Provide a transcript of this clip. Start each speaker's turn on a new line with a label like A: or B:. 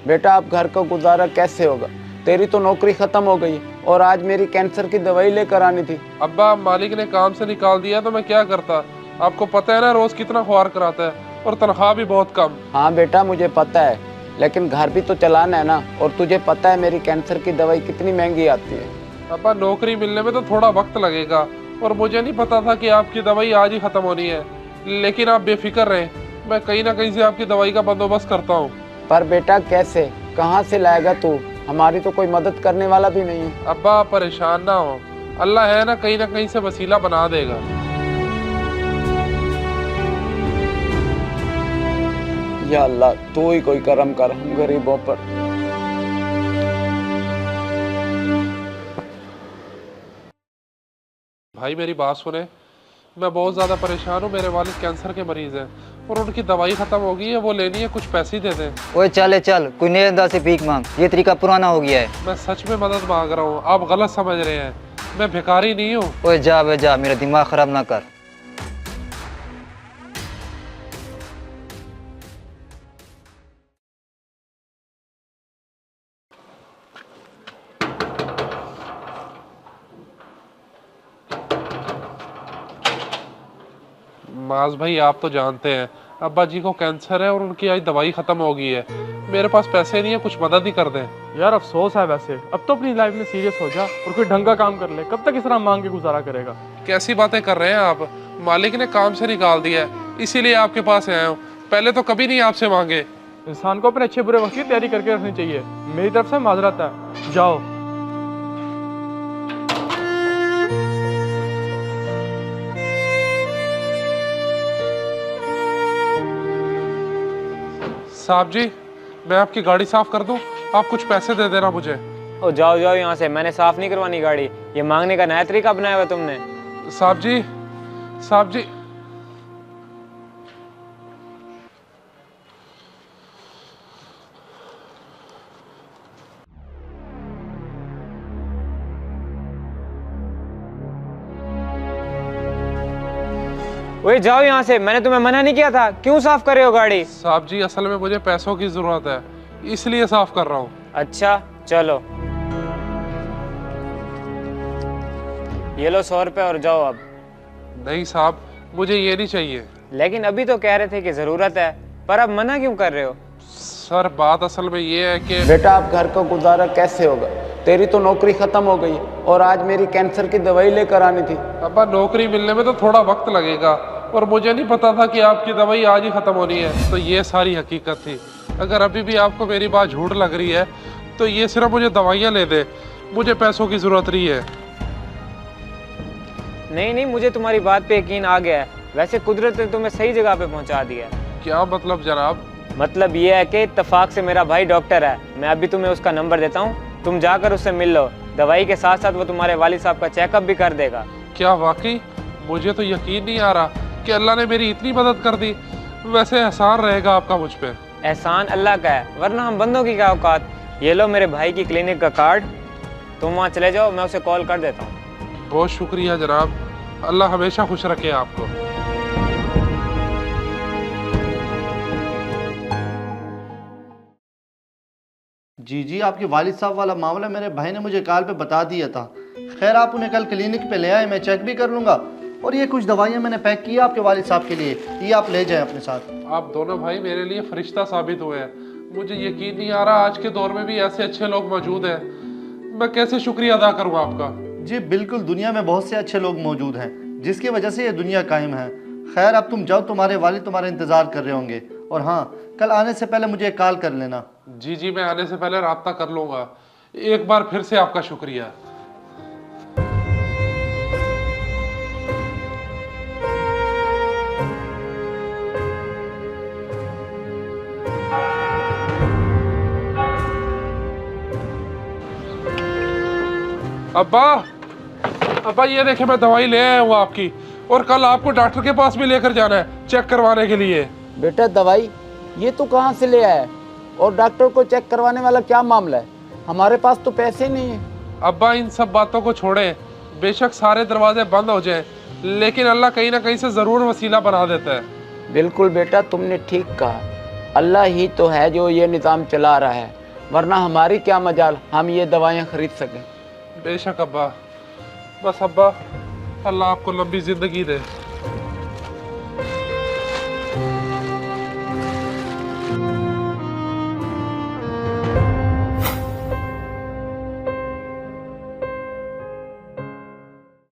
A: बेटा अब घर का गुजारा कैसे होगा? तेरी तो नौकरी खत्म हो गई और आज मेरी कैंसर की दवाई लेकर आनी थी।
B: अब्बा मालिक ने काम से निकाल दिया तो मैं क्या करता। आपको पता है ना रोज कितना ख्वार कराता है और तनख्वाह भी बहुत कम।
A: हाँ बेटा मुझे पता है, लेकिन घर भी तो चलाना है ना। और तुझे पता है मेरी कैंसर की दवाई कितनी महंगी आती है।
B: अब्बा नौकरी मिलने में तो थोड़ा वक्त लगेगा और मुझे नहीं पता था कि आपकी दवाई आज ही खत्म होनी है। लेकिन आप बेफिक्र रहें, मैं कहीं ना कहीं से आपकी दवाई का बंदोबस्त करता हूँ।
A: पर बेटा कैसे, कहाँ से लाएगा तू? हमारी तो कोई मदद करने वाला भी नहीं है।
B: अब्बा आप परेशान ना हो, अल्लाह है ना कहीं से वसीला बना देगा।
A: या अल्लाह तू ही कोई करम कर हम गरीबों पर।
B: भाई मेरी बात सुने, मैं बहुत ज़्यादा परेशान हूँ। मेरे वालिद कैंसर के मरीज़ हैं और उनकी दवाई ख़त्म हो गई है, वो लेनी है, कुछ पैसे दे दें।
C: ओए चल कोई नए अंदाज से भीख मांग, ये तरीका पुराना हो गया है।
B: मैं सच में मदद मांग रहा हूँ, आप गलत समझ रहे हैं, मैं भिखारी नहीं हूँ।
C: ओए जा बे जा, मेरा दिमाग खराब ना कर।
B: माज भाई आप तो जानते हैं अब्बा जी को कैंसर है और उनकी आज दवाई ख़त्म हो गई है। मेरे पास पैसे नहीं है, कुछ मदद ही कर दें।
D: यार अफसोस है, वैसे अब तो अपनी लाइफ में सीरियस हो जा और कोई ढंग का काम कर ले। कब तक इस तरह मांग के गुजारा करेगा?
B: कैसी बातें कर रहे हैं आप? मालिक ने काम से निकाल दिया है, इसीलिए आपके पास आया हूँ। पहले तो कभी नहीं आपसे मांगे।
D: इंसान को अपने अच्छे बुरे वक्त की तैयारी करके रखनी चाहिए। मेरी तरफ से माजरत है, जाओ।
B: साहब जी मैं आपकी गाड़ी साफ कर दूं, आप कुछ पैसे दे देना मुझे।
E: ओ जाओ जाओ यहाँ से, मैंने साफ नहीं करवानी गाड़ी। ये मांगने का नया तरीका अपनाया हुआ तुमने।
B: साहब जी, साहब जी।
E: ओए जाओ यहाँ से, मैंने तुम्हें मना नहीं किया था। क्यों साफ कर रहे हो गाड़ी?
B: साहब जी असल में मुझे पैसों की जरूरत है, इसलिए साफ कर रहा हूँ।
E: अच्छा चलो, ये लो 100 रुपए और जाओ अब।
B: नहीं साहब मुझे ये नहीं चाहिए।
E: लेकिन अभी तो कह रहे थे कि जरूरत है, पर अब मना क्यों कर रहे हो?
B: सर बात असल में ये है कि
A: बेटा अब घर का गुजारा कैसे होगा? तेरी तो नौकरी खत्म हो गई और आज मेरी कैंसर की दवाई लेकर आनी थी।
B: अब्बा नौकरी मिलने में तो थोड़ा वक्त लगेगा और मुझे नहीं पता था कि आपकी दवाई आज ही खत्म होनी है। तो ये सारी हकीकत थी। अगर अभी भी आपको मेरी बात झूठ लग रही है तो ये सिर्फ मुझे दवाइयाँ ले दे, मुझे पैसों की जरूरत नहीं है।
E: नहीं, मुझे तुम्हारी बात पे यकीन आ गया है। वैसे कुदरत ने तुम्हें सही जगह पे पहुंचा दिया है।
B: क्या मतलब जनाब?
E: मतलब ये है कि इत्तेफाक से मेरा भाई डॉक्टर है। मैं अभी तुम्हें उसका नंबर देता हूँ, तुम जाकर उससे मिल लो। दवाई के साथ साथ वो तुम्हारे वालिद साहब का चेकअप भी कर देगा।
B: क्या वाकई? मुझे तो यकीन नहीं आ रहा कि अल्लाह ने मेरी इतनी मदद कर दी। वैसे एहसान रहेगा आपका मुझ पे।
E: एहसान अल्लाह का है, वरना हम बंदों की क्या औकात। ये लो मेरे भाई की क्लिनिक का कार्ड, तुम वहाँ चले जाओ, मैं उसे कॉल कर देता हूँ।
B: बहुत शुक्रिया जनाब, अल्लाह हमेशा खुश रखे आपको।
F: जी आपके वालिद साहब वाला मामला मेरे भाई ने मुझे कॉल पे बता दिया था। खैर आप उन्हें कल क्लिनिक पे ले आए, मैं चेक भी कर लूँगा। और ये कुछ दवाइयाँ मैंने पैक की आपके वालिद साहब के लिए, ये आप ले जाएं अपने साथ।
B: आप दोनों भाई मेरे लिए फरिश्ता साबित हुए हैं। मुझे यकीन नहीं आ रहा आज के दौर में भी ऐसे अच्छे लोग मौजूद हैं। मैं कैसे शुक्रिया अदा करूँ आपका?
F: जी बिल्कुल, दुनिया में बहुत से अच्छे लोग मौजूद हैं जिसकी वजह से ये दुनिया कायम है। खैर अब तुम जाओ, तुम्हारे वालिद तुम्हारा इंतज़ार कर रहे होंगे। और हाँ, कल आने से पहले मुझे कॉल कर लेना।
B: जी मैं आने से पहले राब्ता कर लूँगा। एक बार फिर से आपका शुक्रिया। अब्बा ये देखे मैं दवाई ले आया हूँ आपकी, और कल आपको डॉक्टर के पास भी लेकर जाना है चेक करवाने के लिए।
A: बेटा दवाई ये तू कहाँ से ले आया है? और डॉक्टर को चेक करवाने वाला क्या मामला है? हमारे पास तो पैसे नहीं है।
B: अब्बा इन सब बातों को छोड़े, बेशक सारे दरवाजे बंद हो जाएं, लेकिन अल्लाह कहीं ना कहीं से ज़रूर वसीला बना देता है।
A: बिल्कुल बेटा तुमने ठीक कहा, अल्लाह ही तो है जो ये निज़ाम चला रहा है, वरना हमारी क्या मजाल हम ये दवाइयाँ खरीद सकें।
B: बेशक अब्बा, बस अब्बा अल्लाह आपको लंबी ज़िंदगी दे।